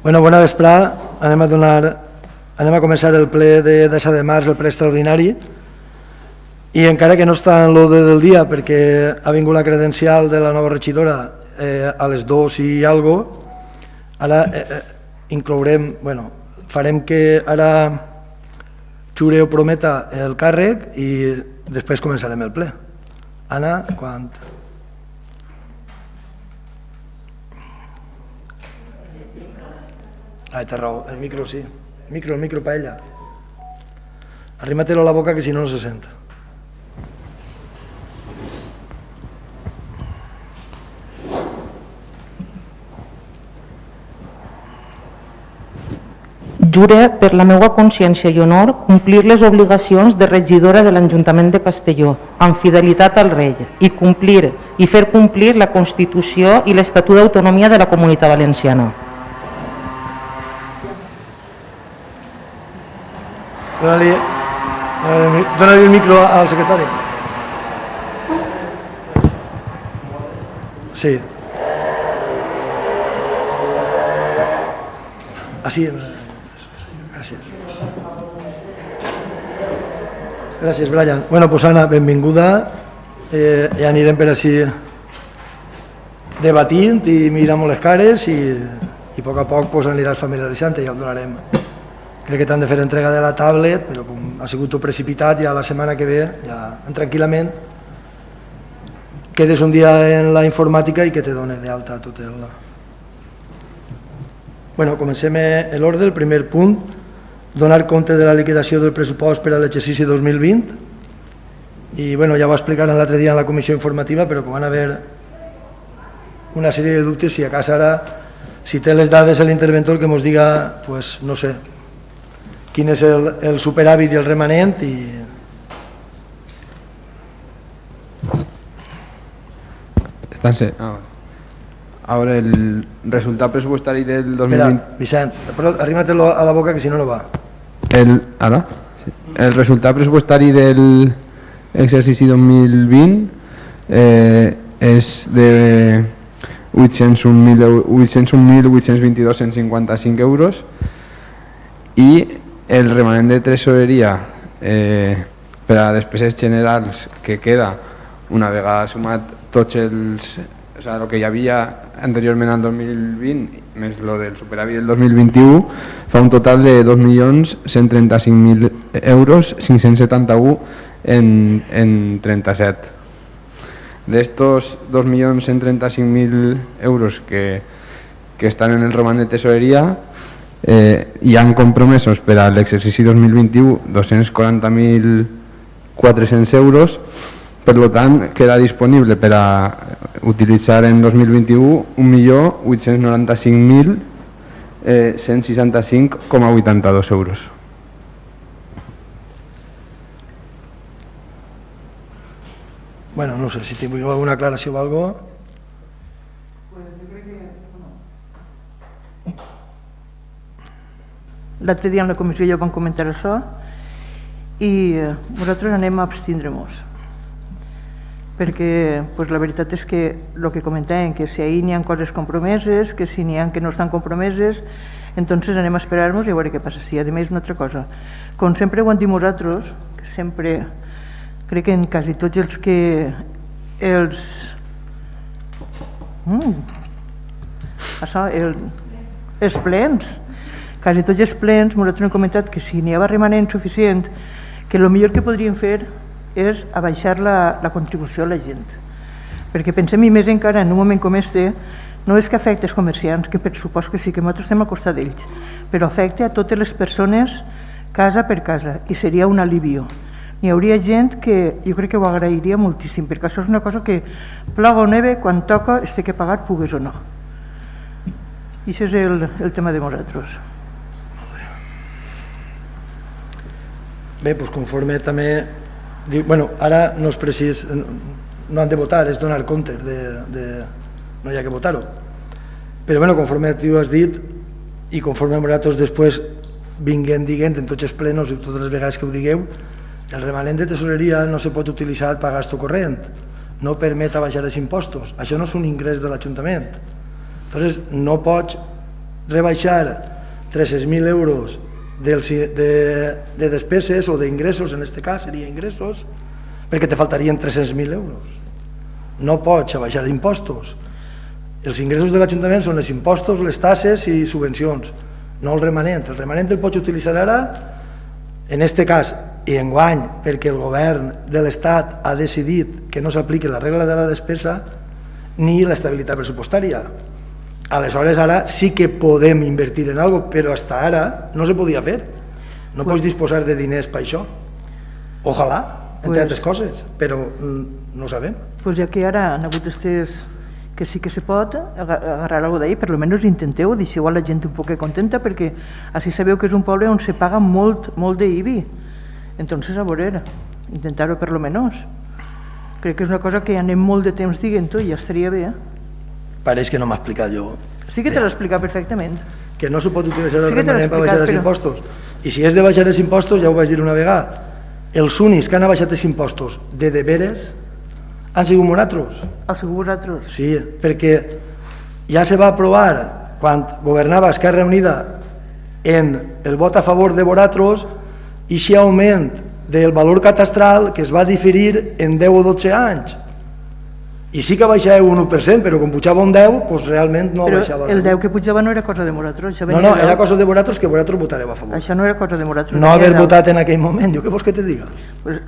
Bona vesprada. Anem a començar el ple de 10 de març, el ple extraordinari, i encara que no està en l'ordre del dia perquè ha vingut la credencial de la nova regidora a les 2 i algo, ara inclourem, farem que ara Xureu prometa el càrrec i després començarem el ple. Anna, quan... Té raó, el micro sí. El micro per ella. Arrímatelo a la boca que si no se sent. Jure per la meva consciència i honor complir les obligacions de regidora de l'Ajuntament de Castelló amb fidelitat al rei i complir i fer complir la Constitució i l'Estatut d'Autonomia de la Comunitat Valenciana. Dóna-li el micro al secretari. Sí. Així. Gràcies. Gràcies, Brian. Doncs Anna, benvinguda. Ja anirem per així debatint i mirant les cares i a poc aniràs familiaritzant i ja el donarem. Crec que t'han de fer entrega de la tablet, però com ha sigut tot precipitat, ja la setmana que ve, ja tranquil·lament, quedes un dia en la informàtica i que te doni d'alta tot el... Comencem l'ordre. El primer punt, donar compte de la liquidació del pressupost per a l'exercici 2020. I ja ho explicarem l'altre dia en la comissió informativa, però com van haver una sèrie de dubtes, si a casa ara, si té les dades l'interventor, que ens diga, no sé, quin és el superàvit i el remanent i... Ahora el resultat pressupostari del 2020... Espera, Vicent, però arrímatelo a la boca que si no no va. Ara? Sí. El resultat pressupostari del exercici 2020 és de 801.822,155 euros i el remanent de tresoreria per a despeses generals que queda una vegada sumat tots els... el que hi havia anteriorment al 2020 més el del superàvit del 2021 fa un total de 2.135.000 euros 571 en 37. D'estos 2.135.000 euros que estan en el romanent de tesoreria hi han compromesos per a l'exercici 2021 240.400 euros. Per tant, queda disponible per a utilitzar en 2021 1.895.165,82 euros. No sé si tingueu alguna aclaració o alguna cosa. L'altre dia en la comissió ja vam comentar això i nosaltres anem a abstindre-nos perquè la veritat és que el que comentàvem, que si ahir n'hi ha coses compromeses, que si n'hi ha que no estan compromeses, entonces anem a esperar-nos i a veure què passa. Si a més una altra cosa, com sempre ho hem dit nosaltres, que sempre crec que en quasi tots els plens, quasi tots els plens nosaltres hem comentat que si n'hi ha remanent suficient, que el millor que podríem fer és abaixar la contribució a la gent, perquè pensem, i més encara en un moment com este, no és que afecti els comerciants, que per supost que sí, que nosaltres estem al costat d'ells, però afecta a totes les persones casa per casa i seria un alivio. N'hi hauria gent que jo crec que ho agrairia moltíssim, perquè això és una cosa que ploga o neve, quan toca es té que pagar, pugues o no. I això és el tema de nosaltres. Bé, conforme també... Ara no és precís, no han de votar, és donar compte, no hi ha que votar-ho. Però conforme tu has dit i conforme nosaltres després vinguem dient en tots els plenos i totes les vegades que ho digueu, el remanent de tesoreria no se pot utilitzar per gasto corrent, no permet abaixar els impostos, això no és un ingrés de l'Ajuntament. Entonces no pots rebaixar 300.000 euros de despeses o d'ingressos, en aquest cas seria ingressos, perquè te faltarien 300.000 euros. No pots abaixar impostos. Els ingressos de l'Ajuntament són els impostos, les taxes i subvencions, no el remanent. El remanent el pots utilitzar ara, en aquest cas, i enguany, perquè el govern de l'Estat ha decidit que no s'apliqui la regla de la despesa ni l'estabilitat pressupostària. Aleshores, ara sí que podem invertir en alguna cosa, però fins ara no se podia fer. No pots disposar de diners per això. Ojalà, entre altres coses, però no ho sabem. Pues ja que ara han hagut estes que sí que se pot agarrar alguna d'ahir, per almenys intenteu, deixeu a la gent un poc contenta, perquè així sabeu que és un poble on se paga molt d'IBI. Entonces, a veure, intentar-ho per almenys. Crec que és una cosa que anem molt de temps dient-ho i ja estaria bé. Pareix que no m'ha explicat jo. Sí que te l'he explicat perfectament. Que no se pot utilitzar el remanent per baixar els impostos. I si és de baixar els impostos, ja ho vaig dir una vegada, els únics que han baixat els impostos de veres han sigut nosaltres. Heu sigut vosaltres? Sí, perquè ja se va aprovar quan governava Esquerra Unida en el vot a favor de vosaltres i si augment del valor catastral que es va diferir en 10 o 12 anys. I sí que baixava un 1%, però quan pujava un 10, doncs realment no baixava. Però el 10 que pujava no era cosa de vosaltres. No, era cosa de vosaltres que vosaltres votareu a favor. Això no era cosa de vosaltres. No haver votat en aquell moment, jo què vols que te diga?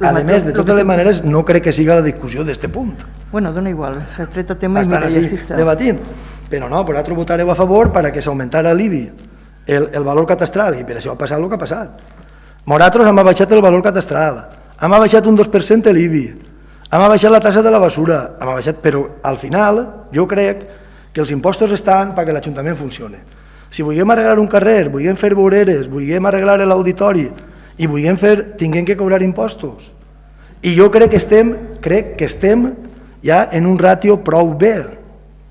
A més, de totes les maneres, no crec que siga la discussió d'este punt. Bueno, dona igual, s'ha tret el tema i mira, ja sí està. Debatint. Però no, vosaltres votareu a favor perquè s'augmentara l'IBI, el valor catastral, i per això ha passat el que ha passat. Nosaltres hem abaixat el valor catastral, hem abaixat un 2% l'IBI, hem abaixat la tassa de la basura, hem abaixat, però al final jo crec que els impostos estan perquè l'Ajuntament funcioni. Si vulguem arreglar un carrer, vulguem fer voreres, vulguem arreglar l'auditori i vulguem fer, tinguem que cobrar impostos. I jo crec que estem ja en un ràtio prou bé.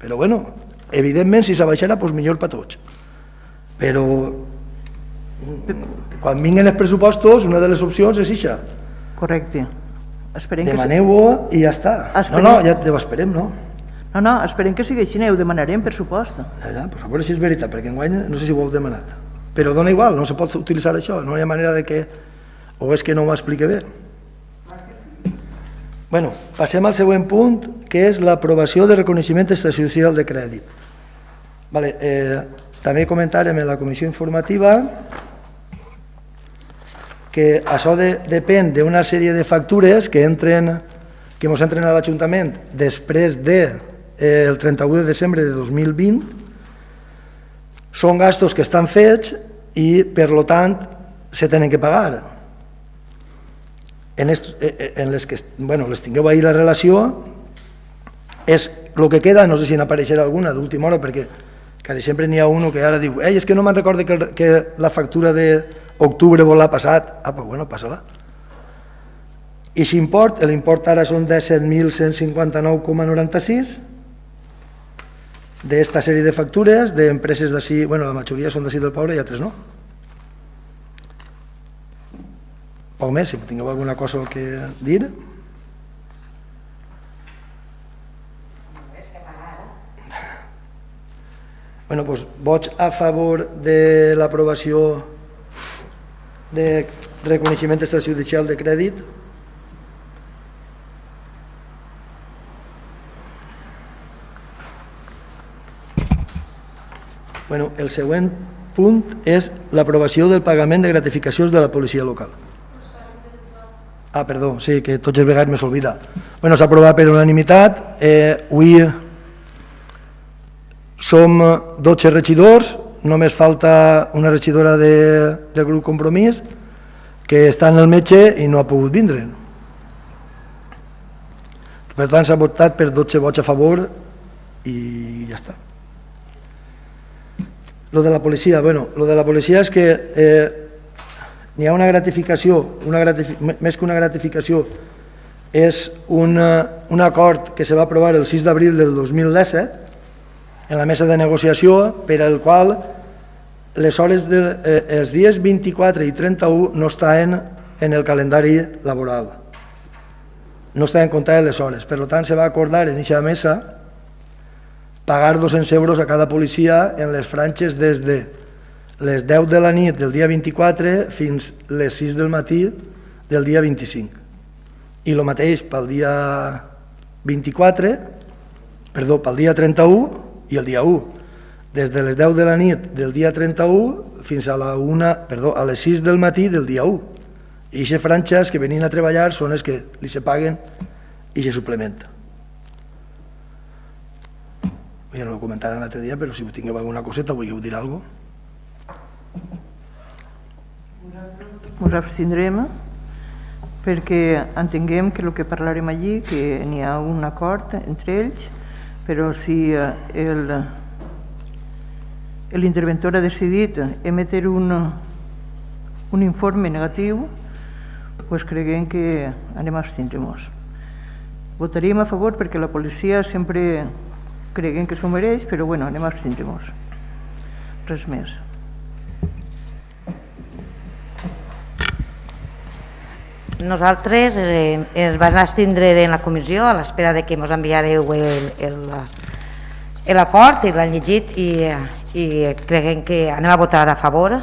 Però bueno, evidentment si s'abaixarà, doncs millor per tots. Però quan vinguin els pressupostos, una de les opcions és això. Correcte. Demaneu-ho i ja està. No, ja ho esperem, no? No, esperem que sigui així, ho demanarem per supost. Ja, a veure si és veritat, perquè enguany no sé si ho heu demanat. Però dona igual, no se pot utilitzar això, no hi ha manera de que... O és que no m'ho explique bé. Bueno, passem al següent punt, que és l'aprovació de reconeixement extrajudicial de crèdit. També comentarem en la comissió informativa que això depèn d'una sèrie de factures que ens entren a l'Ajuntament després del 31 de desembre de 2020. Són gastos que estan fets i, per tant, se tenen que pagar. En les que les tingueu ahir la relació, és el que queda, no sé si n'apareixerà alguna d'última hora, perquè quasi sempre n'hi ha un que ara diu és que no me'n recordo que la factura d'octubre l'ha passat. Doncs bueno, passa-la. I l'import ara són 17.159,96 d'esta sèrie de factures d'empreses d'ací, bueno, la majoria són d'ací del poble i altres no. Poc més, si tingueu alguna cosa que dir. Bueno, doncs vots a favor de l'aprovació de reconeixement extrajudicial de crèdit. Bueno, el següent punt és l'aprovació del pagament de gratificacions de la policia local. Perdó, sí, que tots els vegades me s'olvida. Bueno, s'ha aprovat per unanimitat. Avui som 12 regidors, només falta una regidora del grup Compromís que està en el metge i no ha pogut vindre. Per tant, s'ha votat per 12 vots a favor i ja està. Lo de la policia, lo de la policia és que n'hi ha una gratificació, més que una gratificació, és un acord que se va aprovar el 6 d'abril del 2017 en la mesa de negociació, per al qual els dies 24 i 31 no estaven en el calendari laboral, no estaven comptades les hores. Per tant, se va acordar en aquesta mesa pagar 200 euros a cada policia en les franges des de les 10 de la nit del dia 24 fins les 6 del matí del dia 25. I el mateix pel dia 24, perdó, pel dia 31 i el dia 1. Des de les 10 de la nit del dia 31 fins a les 6 del matí del dia 1. I aquestes franges que venien a treballar són les que li se paguen i se suplementa. Ja no ho comentàrem l'altre dia, però si tingueu alguna coseta, volgueu dir alguna cosa. Ens abstindrem perquè entenguem que el que parlarem allí, que n'hi ha un acord entre ells, però si l'interventor ha decidit emetre un informe negatiu, doncs creguem que anem a abstindre-nos. Votaríem a favor perquè la policia sempre creguem que s'ho mereix, però bueno, anem a abstindre-nos. Res més. Nosaltres ens vam abstindre en la comissió a l'espera que ens enviareu l'acord i l'han llegit i creguem que anem a votar a favor.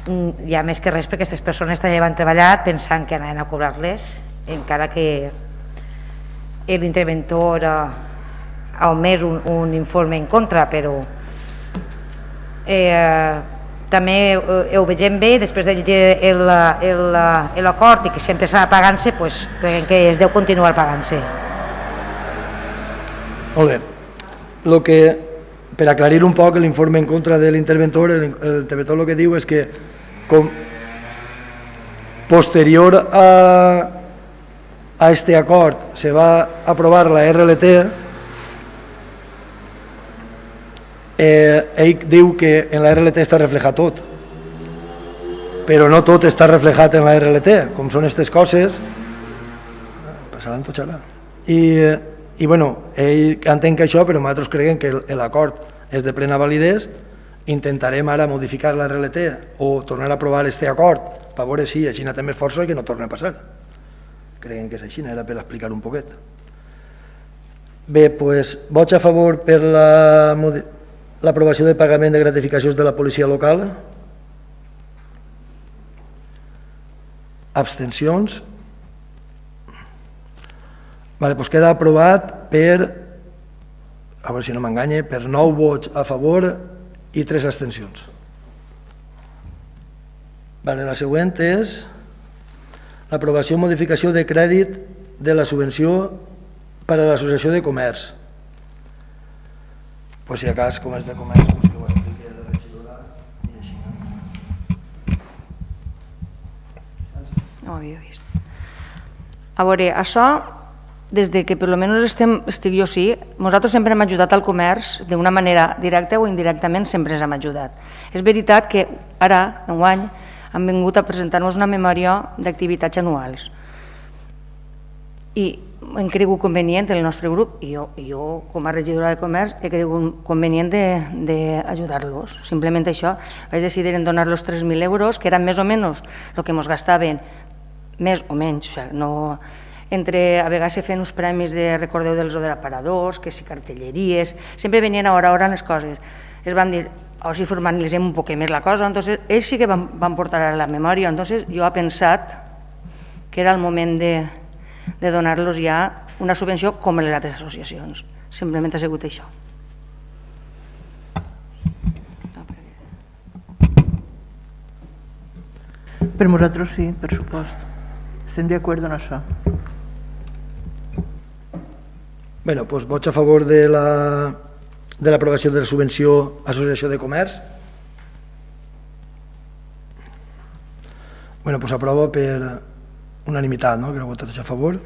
Hi ha més que res perquè aquestes persones també van treballar pensant que anaven a cobrar-les, encara que l'interventor ha omès un informe en contra, però també ho vegem bé, després de llegir l'acord i que sempre s'ha pagant-se, creiem que es deu continuar pagant-se. Molt bé. Per aclarir un poc l'informe en contra de l'interventor, l'interventor el que diu és que com posterior a este acord se va aprovar la RLT, ell diu que en la RLT està reflejat tot, però no tot està reflejat en la RLT, com són aquestes coses, passaran tots ara. I bueno, ell entén que això, però nosaltres creiem que l'acord és de plena validesa. Intentarem ara modificar la RLT o tornar a aprovar aquest acord per veure si així té més força i que no torni a passar. Creiem que és així, era per explicar un poquet. Bé, doncs vots a favor per l'aprovació de pagament de gratificacions de la policia local. Abstencions. Doncs queda aprovat per, a veure si no m'enganye, per 9 vots a favor i 3 abstencions. La següent és l'aprovació o modificació de crèdit de la subvenció per a l'associació de comerç. Si a cas, com és de comerç, que ho expliqui la regidora i així. No ho havia vist. A veure, això, des que per almenys estic jo sí, nosaltres sempre hem ajudat al comerç d'una manera directa o indirectament, sempre ens hem ajudat. És veritat que ara, enguany, han vingut a presentar-nos una memòria d'activitats anuals. I hem cregut convenient, el nostre grup, i jo com a regidora de comerç, he cregut convenient d'ajudar-los. Simplement això, vaig decidir en donar-los 3.000 euros, que eren més o menys el que ens gastaven, més o menys, no... Entre a vegades se feien uns premis de recordeu dels aparadors, que si cartelleries, sempre venien a hora les coses. Es van dir, o si formalitzem un poc més la cosa, entonces ells sí que van portar a la memòria, entonces jo he pensat que era el moment de donar-los ja una subvenció com les altres associacions. Simplement ha sigut això. Per nosaltres sí, per supost. Estem d'acord en això. Bé, doncs vots a favor de l'aprovació de la subvenció a l'associació de comerç. Bé, doncs s'aprova per unanimitat, no?, que heu votat a favor.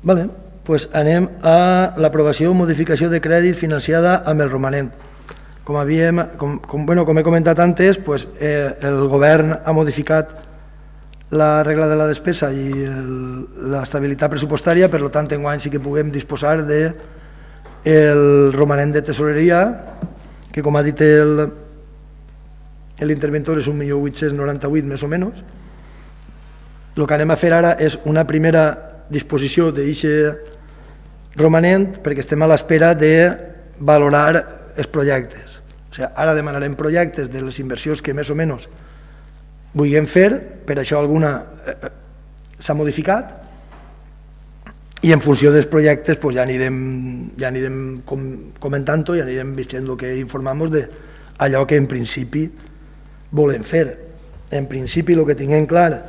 Bé, doncs anem a l'aprovació o modificació de crèdit financiada amb el romanent. Com he comentat antes, el govern ha modificat la regla de la despesa i l'estabilitat pressupostària, per tant, enguany sí que puguem disposar del romanent de tesoreria, que com ha dit l'interventor és 1.898.000 més o menys. El que anem a fer ara és una primera disposició romanent perquè estem a l'espera de valorar els projectes. O sigui, ara demanarem projectes de les inversions que més o menys vulguem fer, per això alguna s'ha modificat, i en funció dels projectes pues, ja anirem comentant-ho i anirem veient el que informem d'allò que en principi volem fer. En principi el que tinguem clar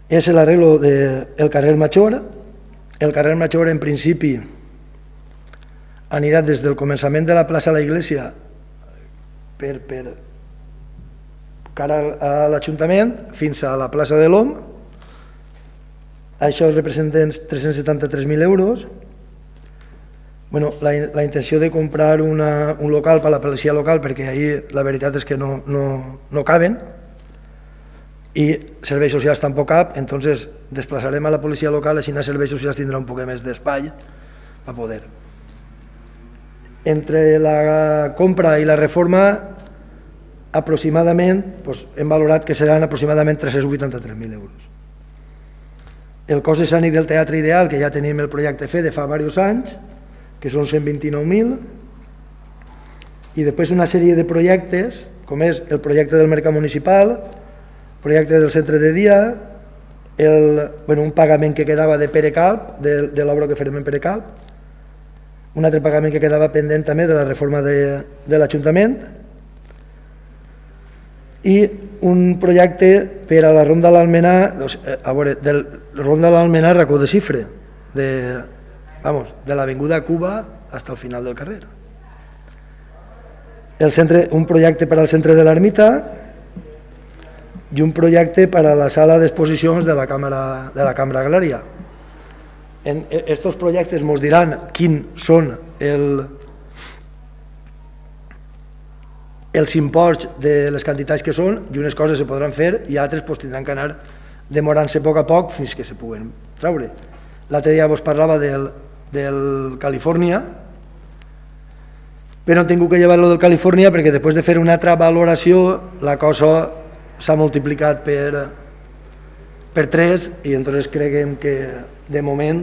és l'arreglo del carrer Major. El carrer Major en principi anirà des del començament de la plaça de la Iglesia per cara a l'Ajuntament fins a la plaça de l'Om. Això representa 373.000 euros. Bueno, la intenció de comprar un local per a la policia local, perquè ahir la veritat és que no caben, i serveis socials tampoc cap, entonces desplaçarem a la policia local, així els serveis socials tindrà un poc més d'espai a poder. Entre la compra i la reforma, aproximadament, hem valorat que seran aproximadament 383.000 euros. El cost escènic del Teatre Ideal, que ja tenim el projecte fet de fa diversos anys, que són 129.000, i després una sèrie de projectes, com és el projecte del Mercat Municipal, projecte del centre de dia, un pagament que quedava de Perecalp, de l'obra que farem en Perecalp, un altre pagament que quedava pendent també de la reforma de l'Ajuntament, i un projecte per a la Ronda de l'Almenar, a veure, de la Ronda de l'Almenar racó de Xifre, de l'avinguda Cuba fins al final del carrer. Un projecte per al centre de l'Ermita i un projecte per a la sala d'exposicions de la Cambra Agrària. En aquests projectes ens diran quins són els imports de les quantitats que són, i unes coses se podran fer i altres tindran que anar demorant-se a poc fins que se puguen treure. L'altre dia vos parlava del Califòrnia, però hem tingut que llevar-lo del Califòrnia perquè després de fer una altra valoració la cosa s'ha multiplicat per 3 i entonces creguem que de moment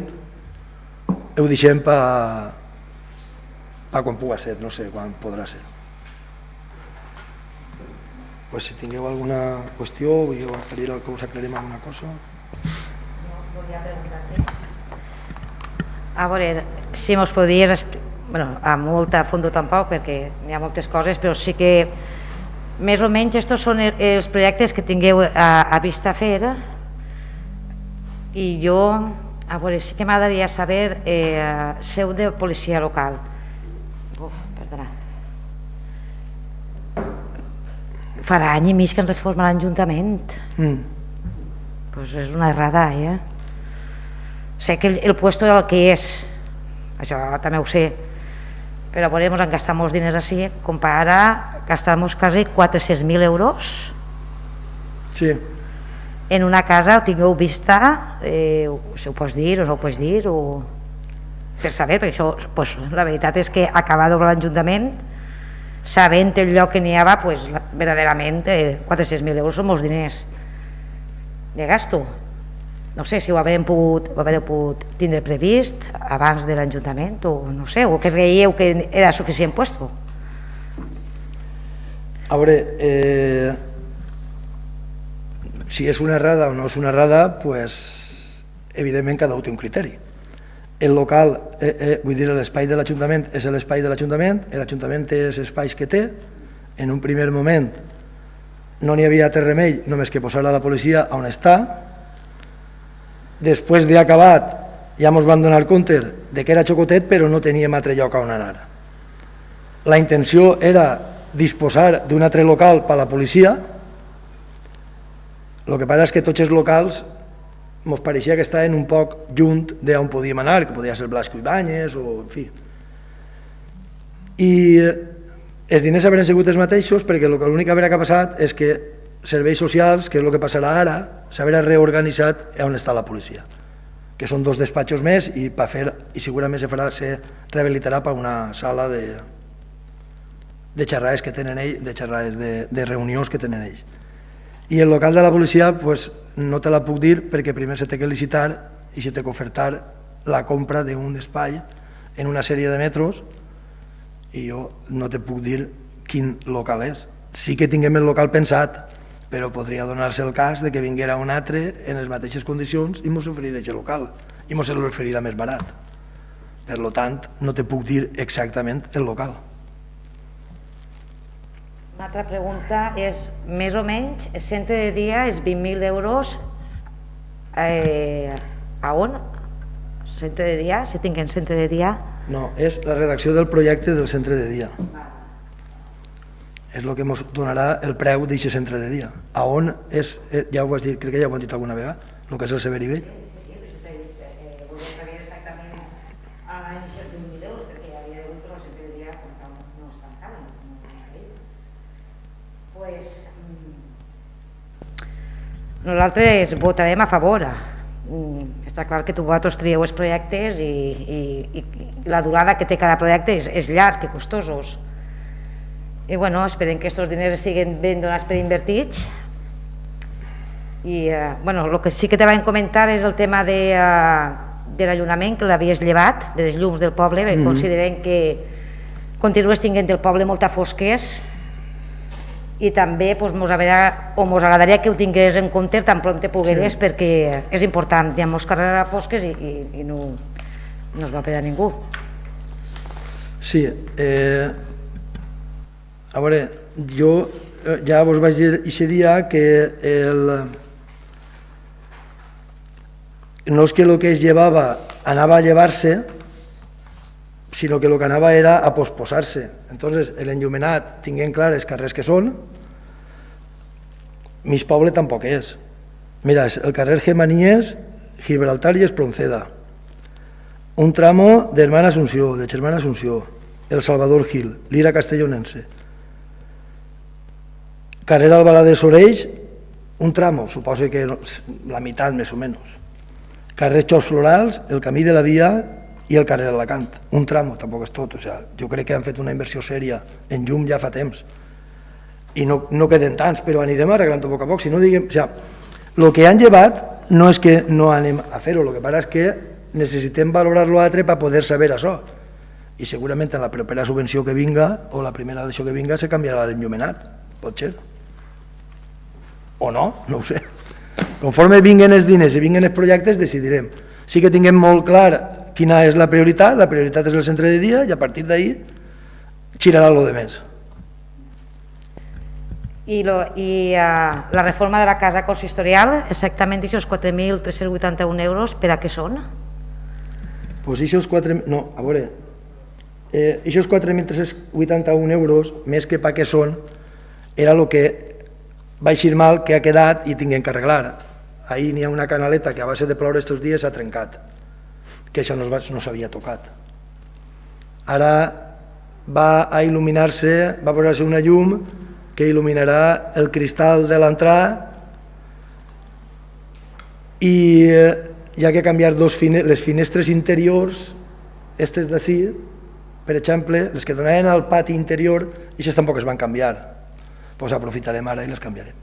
ho deixem per quan pugui ser, no sé quan podrà ser. Pues si tingueu alguna qüestió o que us aclarim alguna cosa. A veure, si mos podries, a molt a fons tampoc perquè hi ha moltes coses, però sí que més o menys estos són els projectes que tingueu a vista fer, i jo, a veure, sí que m'agradaria saber seu de policia local. Perdona. Farà any i mig que ens reforma l'Ajuntament. Pues és una errada, Sé que el puesto era el que és, això també ho sé, però ens han gastat molts diners així, com per ara gastar-nos quasi 400.000 euros en una casa. Ho tingueu vista, si ho pots dir o no ho pots dir, per saber, perquè això, la veritat és que acabar d'obrar l'Ajuntament, sabent el lloc que n'hi havia, verdaderament 400.000 euros són molts diners de gasto. No sé si ho haurem pogut tindre previst abans de l'Ajuntament o no sé, o que creieu que era suficient puesto. A veure, si és una errada o no és una errada, evidentment cada un té un criteri. El local, vull dir, l'espai de l'Ajuntament és l'espai de l'Ajuntament, l'Ajuntament té els espais que té. En un primer moment no n'hi havia altre remei només que posar a la policia on està. Després d'acabat ja ens vam donar compte que era xocotet però no teníem altre lloc on anar. La intenció era disposar d'un altre local per a la policia. El que passa és que tots els locals ens pareixia que estaven un poc junt d'on podíem anar, que podia ser Blasco i Banyes o en fi. I els diners haurien sigut els mateixos perquè l'únic que ha passat és que serveis socials, que és el que passarà ara, s'haurà reorganitzat on està la policia, que són 2 despatxos més i segurament se rehabilitarà per una sala de xerrades que tenen ells, de xerrades de reunions que tenen ells. I el local de la policia no te la puc dir perquè primer se té que licitar i se té que ofertar la compra d'un espai en una sèrie de metros i jo no te puc dir quin local és. Sí que tinguem el local pensat, però podria donar-se el cas de que vinguera un altre en les mateixes condicions i mos oferirà el local i mos l'oferirà més barat. Per tant, no te puc dir exactament el local. Una altra pregunta és, més o menys, el centre de dia és 20.000 euros a on? Centre de dia? Si tinguem centre de dia? No, és la redacció del projecte del centre de dia. És el que ens donarà el preu d'aquest centre de dia. A on és, ja ho has dit, crec que ja ho hem dit alguna vegada, el que és el Severi Vell. Sí, volia saber exactament a l'any 20.000 euros, perquè hi havia hagut el centre de dia no és tan car, no tenia ell. Pues, nosaltres votarem a favor. Està clar que vosaltres trieu els projectes i la durada que té cada projecte és llarg i costosos. I bueno, esperem que aquests diners siguin ben donats per invertits. I bueno, el que sí que te vam comentar és el tema de l'allunament, que l'havies llevat, de les llums del poble, perquè considerem que continues tinguent el poble molta fosques i també mos agradaria que ho tingués en compte tan pront te pogueres, perquè és important, hi ha molts carrers a fosques i no es va per a ningú. Sí, a veure, jo ja vos vaig dir aquest dia que no és que el que es llevava anava a llevar-se, sinó que el que anava era a posposar-se. Entonces, l'enllumenat, tinguem clar els carrers que són, Mis poble tampoc és. Mira, el carrer Gemanies, Gibraltar i Espronceda, un tramo d'Hermana Asunció, de Germana Asunció, el Salvador Gil, Lira Castellonense, carrer Albalà de Sorells, un tramo, suposo que la meitat més o menys, carrer Xos Florals, el Camí de la Via i el carrer Alacant, un tramo, tampoc és tot. O sigui, jo crec que han fet una inversió sèria en llum ja fa temps i no queden tants, però anirem arreglant a poc a poc. Si no, diguem, o sigui, el que han llevat no és que no anem a fer-ho, el que passa és que necessitem valorar-lo altre per poder saber això, i segurament en la propera subvenció que vinga o la primera d'això que vinga se canviarà l'enllumenat, pot ser o no, no ho sé. Conforme vinguen els diners i vinguen els projectes decidirem. Sí que tinguem molt clar quina és la prioritat és el centre de dia i a partir d'ahí girarà el de més. I la reforma de la casa consistorial, exactament aquests 4.381 euros, per a què són? Pues aquests 4.381 euros, més que per què són, era el que va eixir mal, que ha quedat i tinguem que arreglar. Ahir n'hi ha una canaleta que a base de ploure estos dies s'ha trencat, que això no s'havia tocat. Ara va a il·luminar-se, va posar-se una llum que il·luminarà el cristal de l'entrada i hi ha que canviar les finestres interiors, aquestes d'ací, per exemple, les que donaven al pati interior, i aquestes tampoc es van canviar. Doncs aprofitarem ara i les canviarem.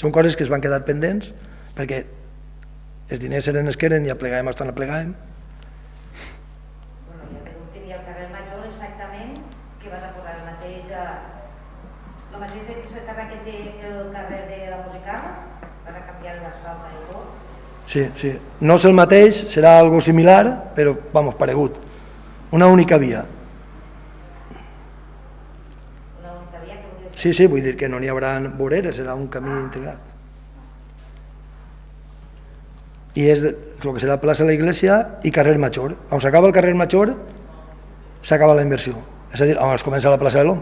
Són coses que es van quedar pendents perquè els diners eren els que eren i aplegàvem fins on aplegàvem. Bueno, ja per últim, i al carrer Major exactament, que vas a posar el mateix de piso de carrer que té el carrer de la Musical, vas a canviar l'asfalta i tot? Sí, sí. No és el mateix, serà algo similar, però, vamos, paregut. Una única via. Una única via que volia dir? Sí, sí, vull dir que no n'hi haurà voreres, serà un camí integrat. I és el que serà plaça de la Iglesia i carrer Major. On s'acaba el carrer Major, s'acaba la inversió. És a dir, on es comença la plaça de l'Om.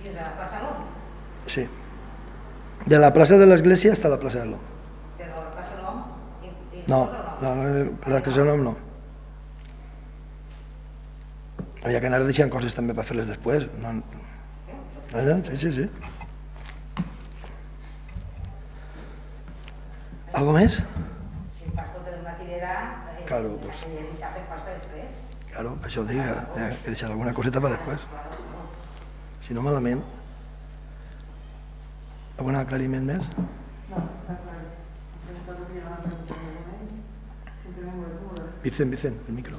Fins a la plaça de l'Om? Sí. De la plaça de l'Església està la plaça de l'Om. De la plaça de l'Om? No, la plaça de l'Om no. Havia que anar deixant coses també per fer-les després. Sí, sí. Algo més? Si fas tot el matinera, Claro, pues. el dissabte fas per després. Claro, això ho dic, hi ha que deixar alguna coseta per després. Si no, malament. Algun aclariment més? No, s'ha aclarit. Vicent, el micro.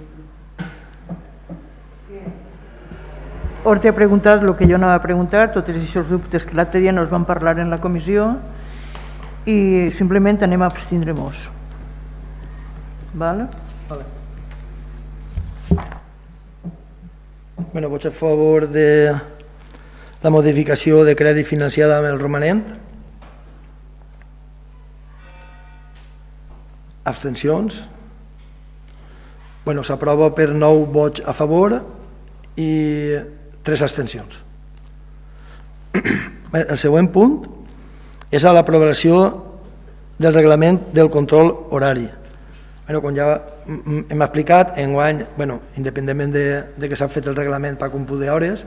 Horta ha preguntat el que jo anava a preguntar, tots aquests dubtes que l'altre dia no es van parlar en la comissió, i simplement anem a abstindre-nos. Vale? Bueno, vots a favor de la modificació de crèdit financiada amb el romanent. Abstencions. Bueno, s'aprova per 9 vots a favor i 3 abstencions. El següent punt és a l'aprovació del reglament del control horari. Bueno, com ja hem explicat, enguany, bueno, independentment de que s'ha fet el reglament per comput d'hores,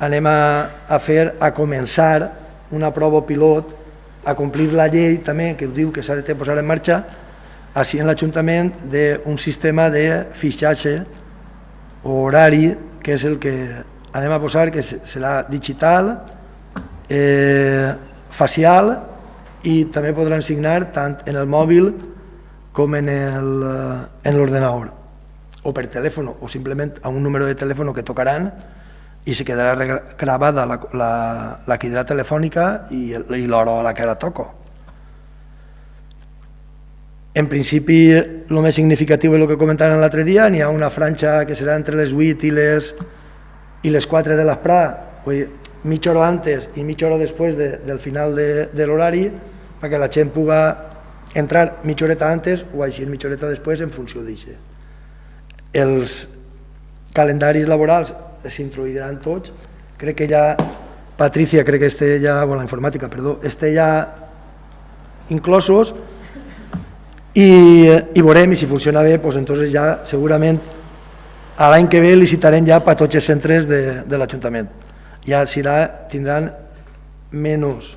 anem a començar una prova pilot, a complir la llei també, que diu que s'ha de posar en marxa, així en l'Ajuntament, d'un sistema de fitxatge o horari, que és el que anem a posar, que serà digital, facial, i també podran signar tant en el mòbil com en l'ordenador, o per telèfon, o simplement a un número de telèfon que tocaran i se quedarà gravada la quidra telefònica i l'hora a la que la toco. En principi, el més significatiu és el que comentàvem l'altre dia, n'hi ha una franja que serà entre les 8 i les 4 de l'esprà, mitja hora antes i mitja hora després del final de l'horari, perquè la gent pugui entrar mitja horeta antes o així mitja horeta després en funció d'això. Els calendaris laborals s'introduiran tots, crec que ja, Patricia, crec que este ja, bueno, la informàtica, perdó, este ja inclosos, i veurem, i si funciona bé, doncs entonces ja segurament a l'any que ve licitarem ja per tots els centres de l'Ajuntament. Ja tindran menys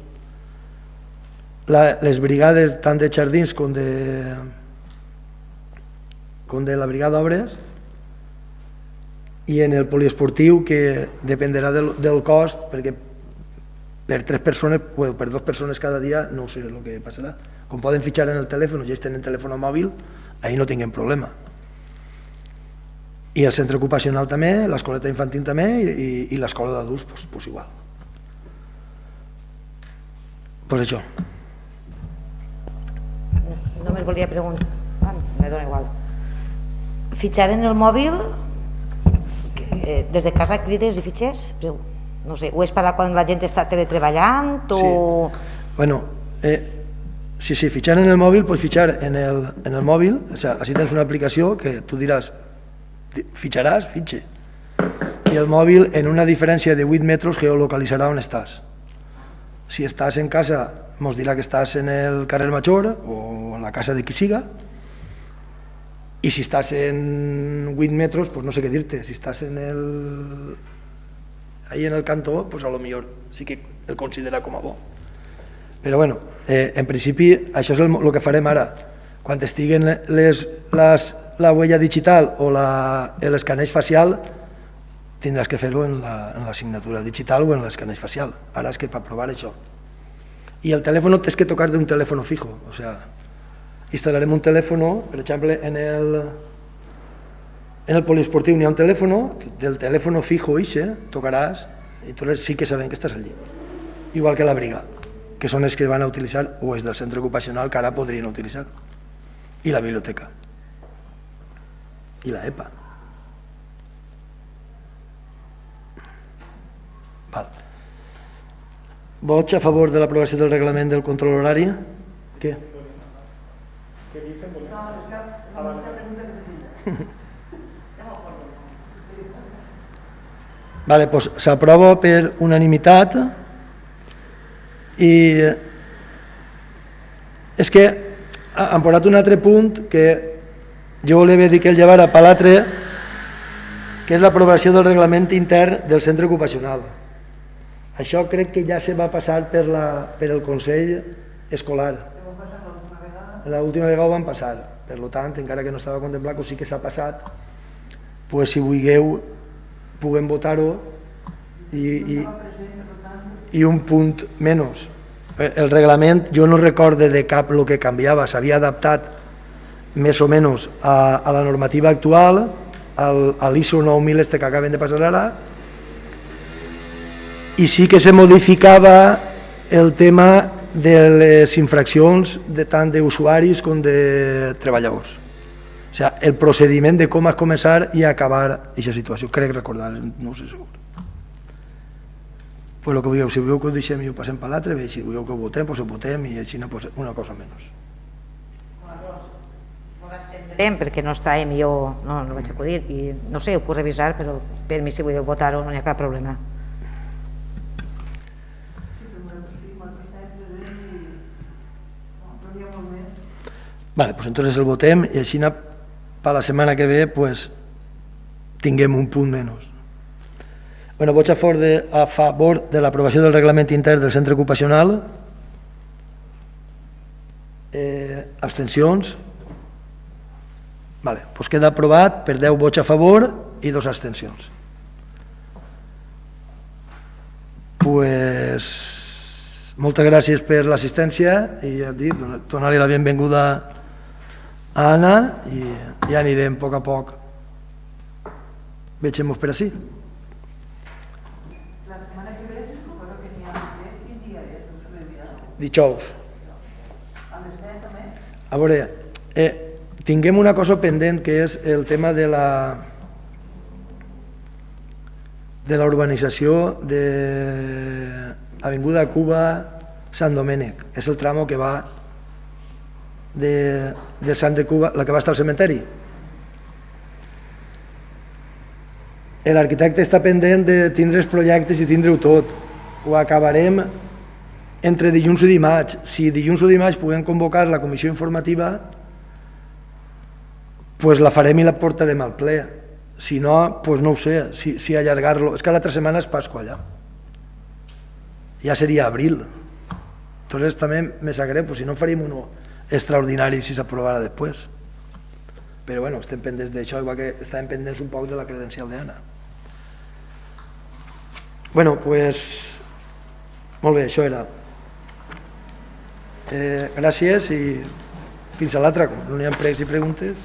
les brigades tant de jardins com de la brigada d'obres, i en el poliesportiu, que dependrà del cost, perquè per 3 persones o per 2 persones cada dia no sé el que passarà. Com poden fitxar en el telèfon, ja tenen telèfon mòbil, ahí no tinguem problema. I el centre ocupacional també, l'escoleta infantil també, i l'escola d'adults, doncs igual. Pues això. Només volia preguntar, me dona igual. Fitxar en el mòbil, des de casa crides i fitxes? No sé, o és per quan la gent està teletreballant o... Sí, bueno, sí, fitxar en el mòbil, pues fitxar en el mòbil, o sea, així tens una aplicació que tu diràs, fitxaràs, fitxe. I el mòbil en una diferència de 8 metres geolocalitzarà on estàs. Si estàs en casa, ens dirà que estàs en el carrer Major o en la casa de qui siga, i si estàs en 8 metres, pues no sé què dir-te, si estàs ahí en el cantó, pues a lo millor sí que el considera com a bo. Però bueno, en principi això és el que farem ara. Quan estiguen la huella digital o l'escaneig facial, tindràs que fer-ho en la signatura digital o en l'escaneig facial. Ara és que per provar això. I el telèfon tens que tocar d'un telèfon fijo, o sea, instal·larem un telèfon, per exemple, en el poliesportiu n'hi ha un telèfon, del telèfon fijo tocaràs i tu sí que sabem que estàs allí. Igual que la briga, que són els que van a utilitzar, o és del centre ocupacional que ara podrien utilitzar, i la biblioteca, i la EPA. Val. Vots a favor de l'aprovació del reglament del control horari? Què? Vale, doncs s'aprova per unanimitat, i és que han posat un altre punt que jo li havia dit que el llevara per l'altre, que és l'aprovació del reglament intern del centre ocupacional. Això crec que ja se va passar per el Consell Escolar. L'última vegada ho van passar, per tant, encara que no estava contemplat, que sí que s'ha passat, doncs si vulgueu puguem votar-ho i un punt menys. El reglament jo no recorde de cap el que canviava, s'havia adaptat més o menys a la normativa actual, a l'ISO 9000 que acaben de passar ara, i sí que se modificava el tema de les infraccions tant d'usuaris com de treballadors. O sigui, el procediment de com es començar i acabar aquesta situació. Crec recordar, no ho sé segur. Pues lo que vulgueu, si voleu que ho deixem i ho passem per l'altre, bé, si voleu que ho votem, doncs ho votem i així pues, una cosa menys. Perquè no està i jo no vaig acudir i no sé, ho puc revisar, però per mi si voleu votar-ho no hi ha cap problema. Vale, pues entonces el votem i així per la setmana que ve pues, tinguem un punt menys. Bueno, vots a favor de l'aprovació del reglament intern del centre ocupacional. Abstencions. Vale, pues queda aprovat per 10 vots a favor i 2 abstencions. Pues, moltes gràcies per l'assistència i ja et dic, donar-li la benvinguda a Anna i ja anirem a poc a poc. Veig-nos per ací. La setmana que ve suposo que n'hi ha quin dia és? No se m'he mirat. Dijous. A les 10 també? A veure, tinguem una cosa pendent que és el tema de la urbanització de Avinguda Cuba Sant Domènec. És el tramo que va de Sant de Cuba, la que va estar al cementeri. L'arquitecte està pendent de tindre els projectes i tindre-ho tot. Ho acabarem entre dilluns i dimarts. Si dilluns o dimarts puguem convocar la comissió informativa, pues la farem i la portarem al ple. Si no, pues no ho sé, si allargar-lo. És que l'altra setmana és Pasqua allà. Ja seria abril. Entonces també me sap greu, pues si no faríem uno extraordinari si s'aprovara després. Però bueno, estem pendents d'això, igual que estàvem pendents un poc de la credencial d'Anna. Bueno, pues molt bé, això era. Gràcies i fins a l'altre. No hi ha pregs i preguntes?